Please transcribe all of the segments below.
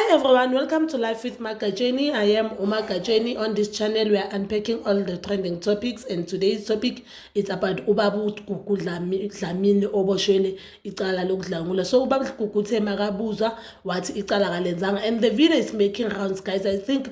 Hi everyone, welcome to Life with Magajeni. I am Uma Gajeni. On this channel we are unpacking all the trending topics, and today's topic is about Ubabu Gugu Dlamini Oboshwele icala lokudlangula. So Ubabu Gugu uthe makabuza wathi icala kalenzanga, and the video is making rounds, guys. I think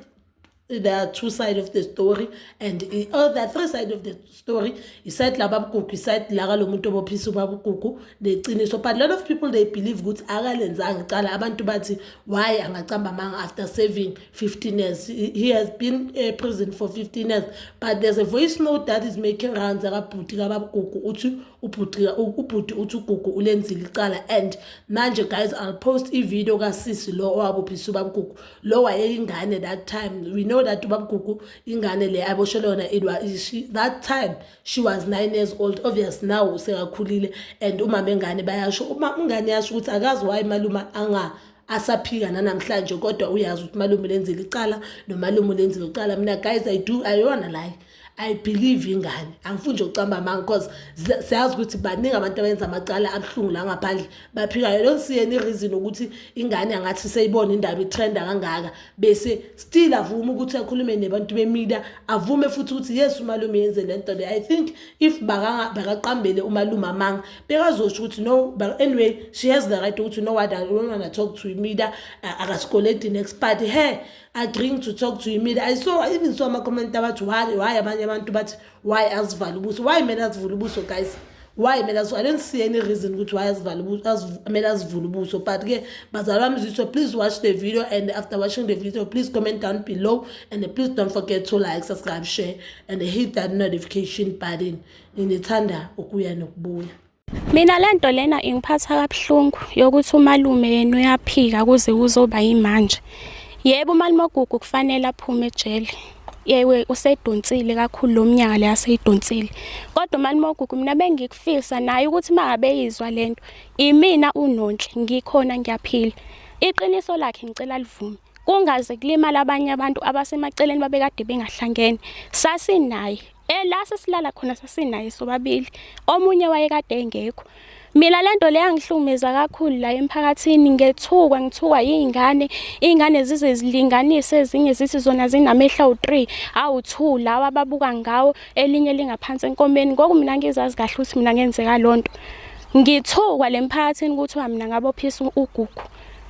there are two sides of the story, and there are three sides of the story. He said Labab Kuku, he said Laga Lomuto Bopisu Babu Kuku, the so but a lot of people they believe good Agalenzang Tala Abantu Bati, why Angatamba Mang after serving 15 years. He has been in prison for 15 years. But there's a voice note that is making rounds Puti Babab Kuku Utu Uputi Utu Kuku Ulenzili Kala, and Nanja guys, I'll post a video Sisi Lo or Bopisu Babu Kuku. Lower at that time. We know that Ubab Kuku ingane le aboshelona edwa that time she was 9 years old. Obvious now sekakhulile, and umama engane bayasho uma ungane yasho ukuthi akazi why maluma anga asaphika namhlanje kodwa uyazi ukuthi malume lenzile icala nomalume lenzile icala. Mina guys, I wanna lie, I believe ingane angifuni nje ucamba manga because siyazi ukuthi baningi abantu abenza amacala abhlungu la ngaphandle baphika. I don't see any reason ukuthi ingane angathi seyibona indaba itrenda kangaka bese still avuma ukuthi akhulume nabantu bemedia, avume futhi ukuthi yes umalume yenze lento le. I think if bakaqambele umalume manga bekazosho ukuthi no, but anyway she has the right to know what I don't want to talk to media akasikoleti next party her agreeing to talk to media. I even saw my comment about why abantu but why asivale why made us ubuso, guys, why made us. I don't see any reason why asivale made us ubuso, but again so please watch the video, and after watching the video please comment down below, and please don't forget to like, subscribe, share, and hit that notification button. Nginithanda ukuya nokubuya. Mina lento lena ingiphatha kabuhlungu yokuthi umalume yena uyaphika kuze kuzoba yimanje. Yebo umalume Gugu kufanele aphume ejele. Yewe usedonsile kakhulu lo mnyaka le aseyidonsile. Kodwa umalume Gugu mina bengikufisa naye ukuthi mangabe yizwa lento imina uNonhle ngikhona ngiyaphila. Iqiniso lakhe ngicela livume. Kungaze kulimala abanye abantu abasemaceleni babekade bengahlangene. Sasinaye la sesilala khona sasinaye sobabili. Omunye wayekade engekho. Mina lento le yangihlumeza kakhulu la emphakathini. Ngithukwa ingane zize zilinganise, ezinye zithi zona zinamehla u3 awu2 lawa ababuka ngawo, elinye lingaphansi enkomeni. Ngoku mina ngizazi kahle ukuthi mina ngenzeka lonto. Ngithukwa le emphakathini ukuthi mina ngabophisa uGugu.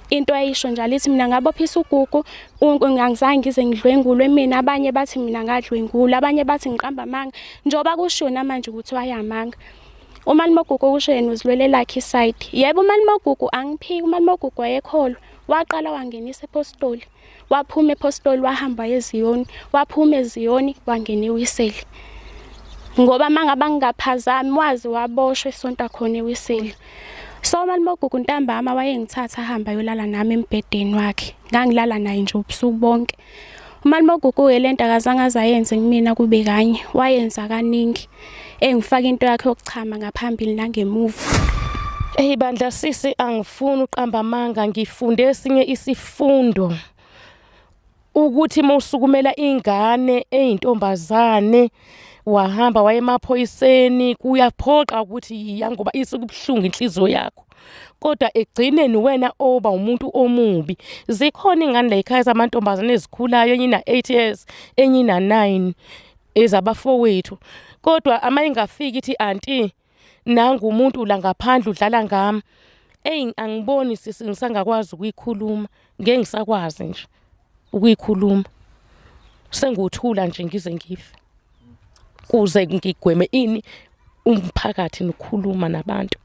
Into ayisho njalo ithi mina ngabophisa uGugu, ngangizange ngize ngidlwengulwe mina. Abanye bathi mina ngadlwengula, abanye bathi ngiqamba amanga, njoba kusho namanje ukuthi wayamanga. Umalume Gugu kusho yena uzilwele lakhe iside. Yebo umalume Gugu angiphiki. Umalume Gugu wayekholwa, waqala wangenisa ePostoli, waphuma ePostoli wahamba eZiyoni, waphuma eZiyoni wangena eWiseli. Ngoba mangaba ngingaphazami wazi waboshwe esonto khona eWiseli. So umalume Gugu ntambama wayengithatha ahamba yolala nami embedeni wakhe. Ngangilala naye nje ubusuku bonke. Umalume Gugu lento akazange azayenze kumina kube kanye, wayenza kaningi. Engifaka into yakhe yokuchama ngaphambili nangemuva. Bandla sisi, angifuni uqamba amanga, ngifunde esinye isifundo ukuthi mawusukumela ingane eyintombazane wahamba waye emaphoyiseni kuyaphoqa ukuthi yangoba isikubuhlungu inhliziyo yakho, kodwa egcineni wena oba umuntu omubi. Zikhona ingane la ekhaya zamantombazane ezikhulayo, enye ina 8 years enye ina 9 ezabafowethu, kodwa ama ingafiki ithi auntie nangu umuntu la ngaphandle udlala ngami. Angiboni sisi ngisangakwazi ukuyikhuluma, ngeke ngisakwazi nje ukuyikhuluma. Senguthula nje ngize ngife kuze ngigweme ini umphakathi nokukhuluma nabantu.